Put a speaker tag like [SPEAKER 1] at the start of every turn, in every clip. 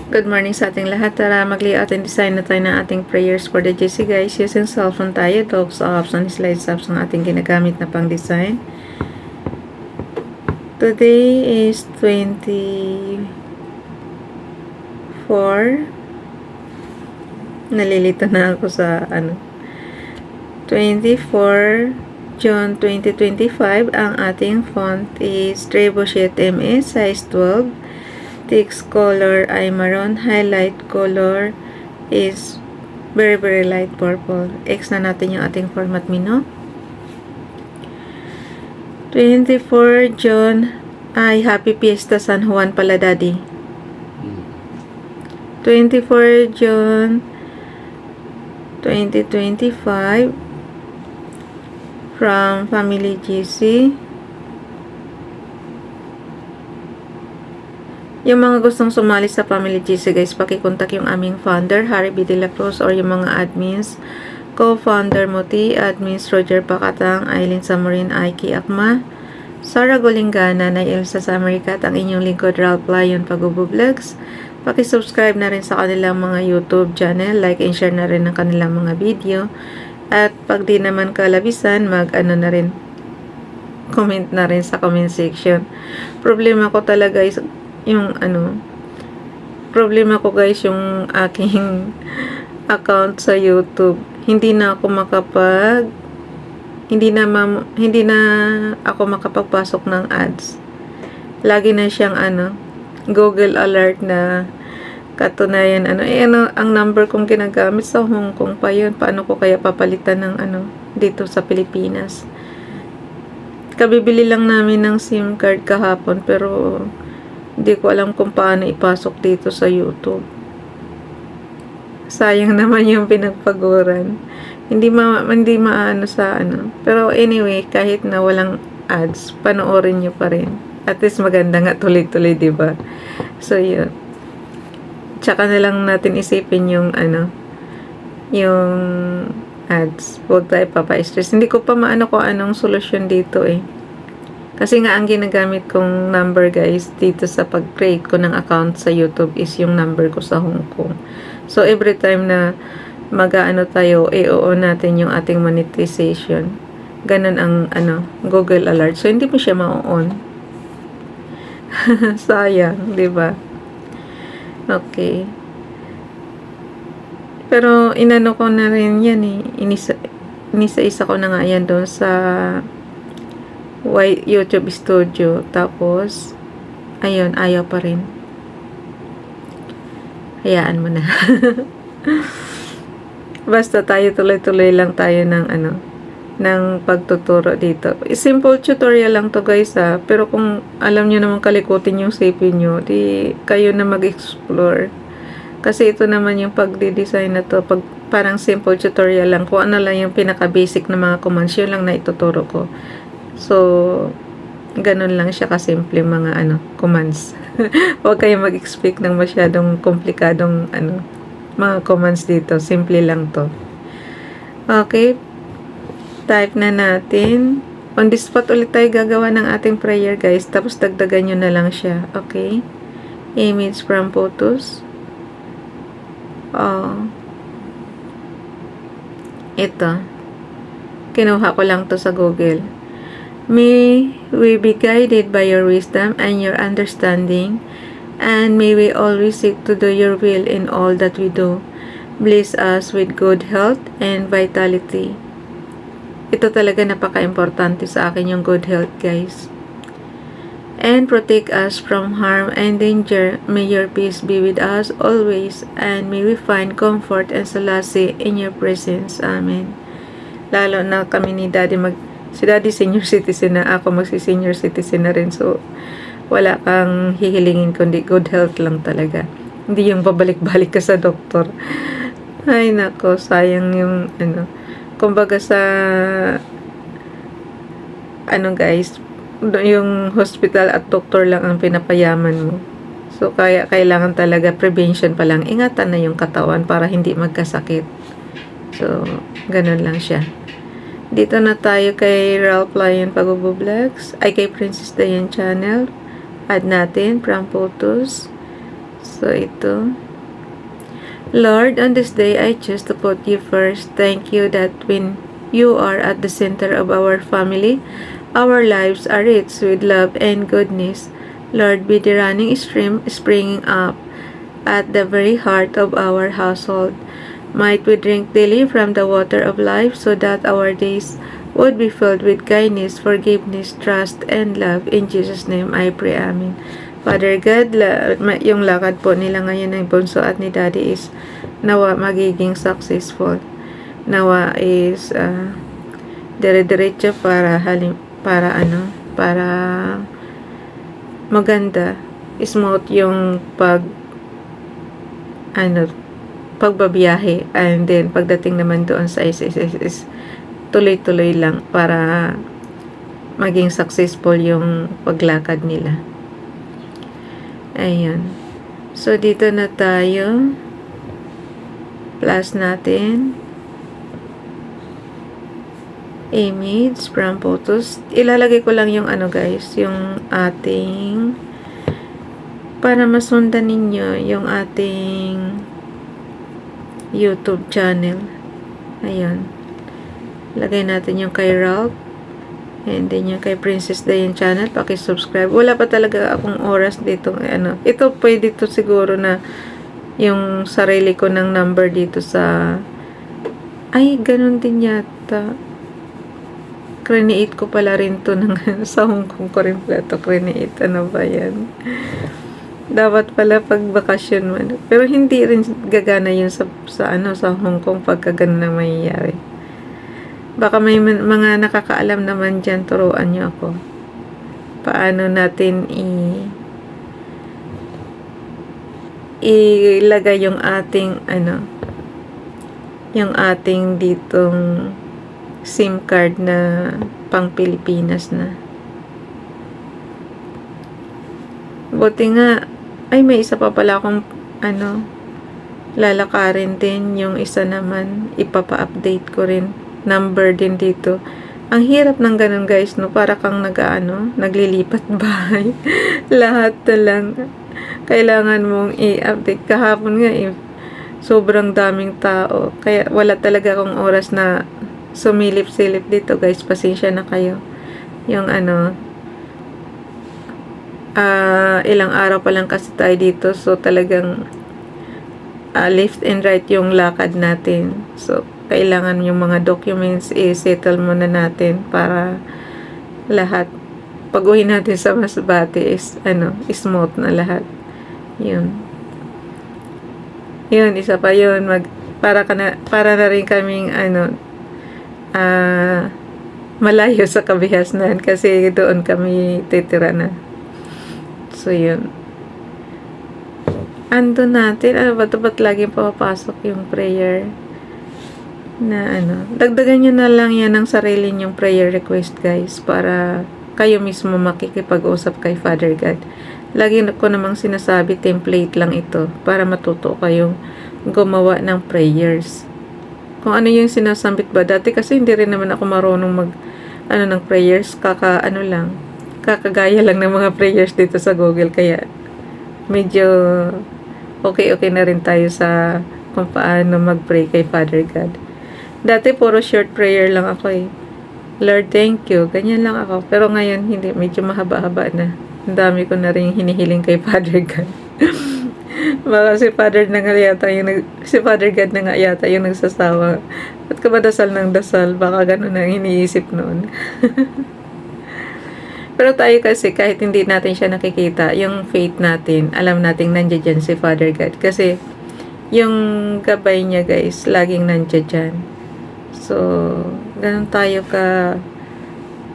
[SPEAKER 1] Good morning sa ating lahat. Tara, mag-layout and design na tayo ng ating prayers for the GC guys. Using cellphone tayo, docs apps and slides apps ang ating ginagamit na pang design. Today is 24. Nalilito na ako sa 24 June 2025. Ang ating font is Trebuchet MS, size 12. Text color ay maroon. Highlight color is very light purple. X na natin yung ating format menu. 24 June ay Happy Fiesta San Juan pala, Daddy. 24 June 2025 from Family GC. Yung mga gustong sumali sa Family GC guys, pakikontak yung aming founder, Harry B. De La Cruz, or yung mga admins, co-founder Muti, admins Roger Pacatang, Aileen Samorin, Aiki Akma, Sara Golingana, na Elsa sa Amerika, at ang inyong lingkod Ralph Lion Pag-Vlogs. Pakisubscribe na rin sa kanilang mga YouTube channel, like and share na rin ang kanilang mga video, at pag di naman kalabisan, na rin, comment na rin sa comment section. Problema ko talaga is yung problema ko guys, yung aking account sa YouTube. Hindi na ako makapagpasok ng ads. Lagi na siyang Google alert na katunayan ang number kong ginagamit sa Hong Kong pa yun. Paano ko kaya papalitan ng dito sa Pilipinas? Kabibili lang namin ng SIM card kahapon, pero hindi ko alam kung paano ipasok dito sa YouTube. Sayang naman yung pinagpaguran. Hindi maano sa Pero anyway, kahit na walang ads, panoorin nyo pa rin. At least maganda nga tuloy-tuloy, diba? So yun. Tsaka na lang natin isipin yung yung ads. Huwag tayo papa-stress. Hindi ko pa maano kung anong solusyon dito eh. Kasi nga ang ginagamit kong number guys dito sa pag-create ko ng account sa YouTube is yung number ko sa Hong Kong. So every time na tayo, i-on natin yung ating monetization. Ganun ang Google alert. So hindi mo siya ma-on. Sayang, 'di ba? Okay. Pero inano ko na rin yan eh. Inisa-isa ko na nga yan doon sa YouTube Studio. Tapos ayun, ayaw pa rin. Hayaan mo na. Basta tayo tuloy-tuloy lang tayo ng ng pagtuturo dito. Simple tutorial lang to guys pero kung alam nyo naman kalikutin yung CPU nyo, di kayo na mag-explore. Kasi ito naman yung pagdi-design na to, parang simple tutorial lang. Kung ano lang yung pinaka-basic na mga commands, yun lang na ituturo ko. So, ganun lang siya kasimple mga commands. Huwag kayo mag-expect ng masyadong komplikadong mga commands dito. Simple lang to. Okay. Type na natin. On the spot ulit tayo gagawa ng ating prayer guys. Tapos dagdagan nyo na lang siya. Okay. Image from photos. Ito. Kinuha ko lang to sa Google. May we be guided by your wisdom and your understanding, and may we always seek to do your will in all that we do. Bless us with good health and vitality. Ito talaga napaka-importante sa akin yung good health guys. And protect us from harm and danger. May your peace be with us always, and may we find comfort and solace in your presence. Amen. Lalo na kami ni Daddy si Daddy senior citizen na, ako magsi-senior citizen na rin. So, wala kang hihilingin kundi good health lang talaga. Hindi yung babalik-balik ka sa doktor. Ay nako, sayang yung kumbaga sa guys, yung hospital at doktor lang ang pinapayaman mo. So, kaya kailangan talaga prevention pa lang. Ingatan na yung katawan para hindi magkasakit. So, ganun lang siya. Dito na tayo kay Ralph Lion Pag-Vlogs, ay kay Princess Diane Channel. Add natin from photos. So, ito. Lord, on this day, I choose to put you first. Thank you that when you are at the center of our family, our lives are rich with love and goodness. Lord, be the running stream springing up at the very heart of our household. Might we drink daily from the water of life so that our days would be filled with kindness, forgiveness, trust, and love. In Jesus' name, I pray. Amen. Father God, yung lakad po nila ngayon ng bunso at ni Daddy is nawa magiging successful. Nawa is dire-diretso para para maganda, smooth yung pagbabiyahe, and then pagdating naman doon sa SSS is tuloy-tuloy lang para maging successful yung paglakad nila. Ayan. So, dito na tayo. Plus natin. Image from photos. Ilalagay ko lang yung guys, yung ating para masundan ninyo yung ating YouTube channel. Ayan. Lagay natin yung kay Ralph. And then yung kay Princess Dayan channel, paki-subscribe. Wala pa talaga akong oras dito. Ito pwede to siguro na yung sarili ko ng number dito sa ganun din yata. Create ko pala rin to ng sa Hong Kong ko rin pala to create. Ano ba yan? Dapat pala pag bakasyon man. Pero hindi rin gagana yun sa Hong Kong pagka ganun na mayayari. Baka may mga nakakaalam naman dyan, turuan nyo ako. Paano natin ilagay yung ating yung ating ditong SIM card na pang Pilipinas na. Buti nga, may isa pa pala akong lalakarin din. Yung isa naman, ipapa-update ko rin. Number din dito. Ang hirap ng ganun guys, no? Para kang naglilipat bahay. Lahat na lang. Kailangan mong i-update. Kahapon nga, sobrang daming tao. Kaya wala talaga akong oras na sumilip-silip dito guys. Pasensya na kayo. Yung ilang araw pa lang kasi tayo dito. So talagang left and right yung lakad natin. So kailangan yung mga documents i-settle muna natin para lahat pag-uwi natin sa Masbate is smooth na lahat. Yun, isa pa yun, para na rin kaming malayo sa Kabihasnan kasi doon kami titira na. So yun, ando natin, ba't laging papapasok yung prayer na dagdagan nyo na lang yan ng sarili nyong prayer request guys, para kayo mismo makikipag-usap kay Father God. Lagi ko namang sinasabi, template lang ito para matuto kayong gumawa ng prayers. Kung ano yung sinasambit ba, dati kasi hindi rin naman ako marunong ng prayers, kakagaya lang ng mga prayers dito sa Google, kaya medyo okay na rin tayo sa kung paano mag-pray kay Father God. Dati puro short prayer lang ako Lord, thank you. Ganyan lang ako. Pero ngayon, hindi. Medyo mahaba-haba na. Ang dami ko na rin hinihiling kay Father God. Baka si Father God na nga yata yung nagsasawa. Ba't ka ba dasal ng dasal? Baka ganun ang iniisip noon. Pero tayo kasi, kahit hindi natin siya nakikita, yung faith natin, alam natin nandiyan dyan si Father God. Kasi, yung gabay niya guys, laging nandiyan dyan. So, ganun tayo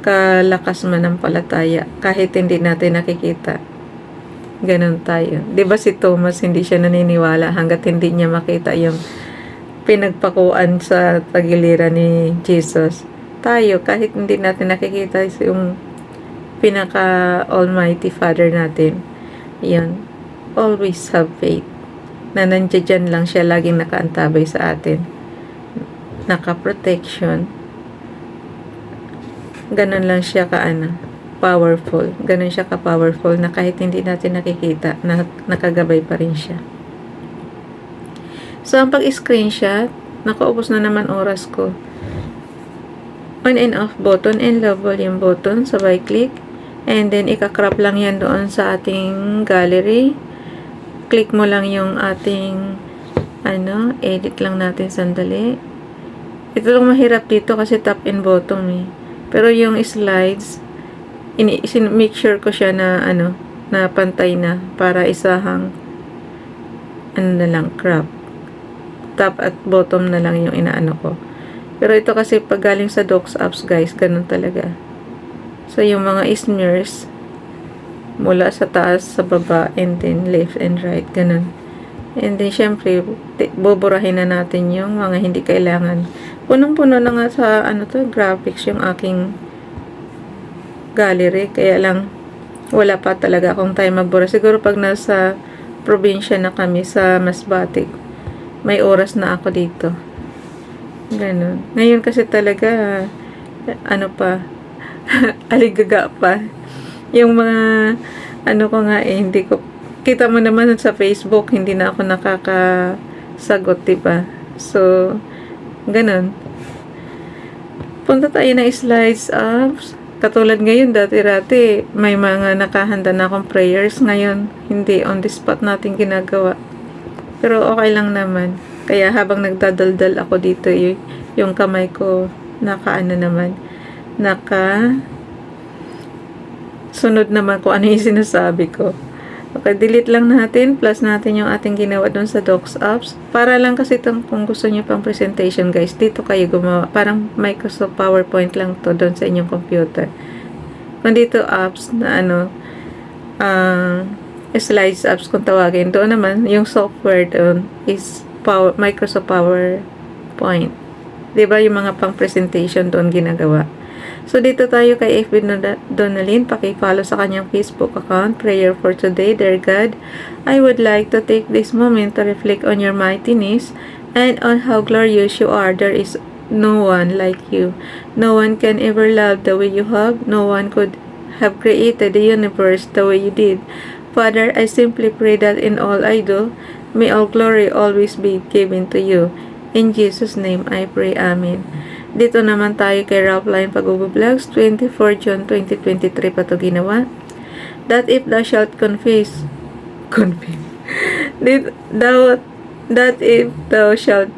[SPEAKER 1] kalakas manampalataya kahit hindi natin nakikita. Ganun tayo. 'Di ba si Thomas hindi siya naniniwala hangga't hindi niya makita yung pinagpakuan sa tagiliran ni Jesus. Tayo kahit hindi natin nakikita yung pinaka Almighty Father natin. 'Yan. Always have faith. Na nandiyan lang siya, laging nakaantabay sa atin. Naka-protection. Ganun lang siya powerful. Ganun siya ka-powerful na kahit hindi natin nakikita, nakagabay pa rin siya. So, ang pag-screenshot, nakaubos na naman oras ko. On and off button and low volume button, sabay click. And then, ika-crop lang yan doon sa ating gallery. Click mo lang yung ating, edit lang natin sandali. Ito lang mahirap dito kasi top and bottom eh. Pero yung slides, make sure ko siya na, na pantay na para isahang, na lang, crop. Top at bottom na lang yung inaano ko. Pero ito kasi pag galing sa Docs apps guys, ganun talaga. So yung mga smears mula sa taas, sa baba, and then left and right, ganun. And then syempre, buburahin na natin yung mga hindi kailangan. Punong-puno na nga sa graphics yung aking gallery, kaya lang wala pa talaga akong time magbura. Siguro pag nasa probinsya na kami sa Masbate, may oras na ako dito. Ganun. Ngayon kasi talaga, aligaga pa. Yung mga, ko nga hindi ko, kita mo naman sa Facebook, hindi na ako nakakasagot, diba? So, ganun. Punta tayo na slides apps. Katulad ngayon, dati-rati, may mga nakahanda na akong prayers. Ngayon, hindi, on the spot natin ginagawa. Pero okay lang naman. Kaya habang nagdadaldal ako dito, yung kamay ko sunod naman kung ano yung sinasabi ko. Okay, delete lang natin, plus natin yung ating ginawa doon sa Docs apps. Para lang kasi kung gusto nyo pang presentation guys, dito kayo gumawa. Parang Microsoft PowerPoint lang to doon sa inyong computer. Kung dito apps na slides apps kung tawagin, doon naman yung software doon is Microsoft PowerPoint. Diba yung mga pang presentation doon ginagawa. So dito tayo kay FB Donalyn, paki-follow sa kanyang Facebook account. Prayer for today. Dear God, I would like to take this moment to reflect on your mightiness and on how glorious you are. There is no one like you. No one can ever love the way you have. No one could have created the universe the way you did. Father, I simply pray that in all I do, may all glory always be given to you. In Jesus' name I pray. Amen. Dito naman tayo kay Ralph Line Pag-Vlogs, 24 June 2023 pa ito ginawa. That if thou shalt confess, that if thou shalt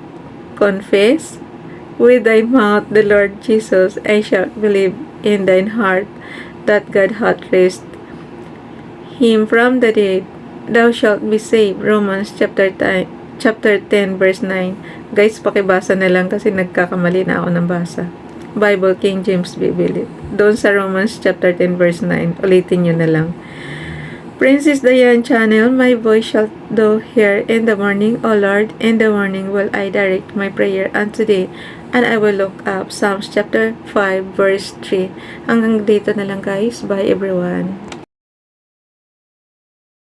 [SPEAKER 1] confess with thy mouth the Lord Jesus, and shalt believe in thine heart that God hath raised him from the dead, thou shalt be saved. Romans chapter 10 verse 9. Guys, pakibasa na lang kasi nagkakamali na ako ng basa. Bible King James Bible. Doon sa Romans chapter 10 verse 9. Ulitin nyo na lang. Princess Diane Channel, my voice shalt thou hear in the morning, O Lord. In the morning will I direct my prayer unto thee, and I will look up Psalms chapter 5 verse 3. Hanggang dito na lang guys. Bye everyone.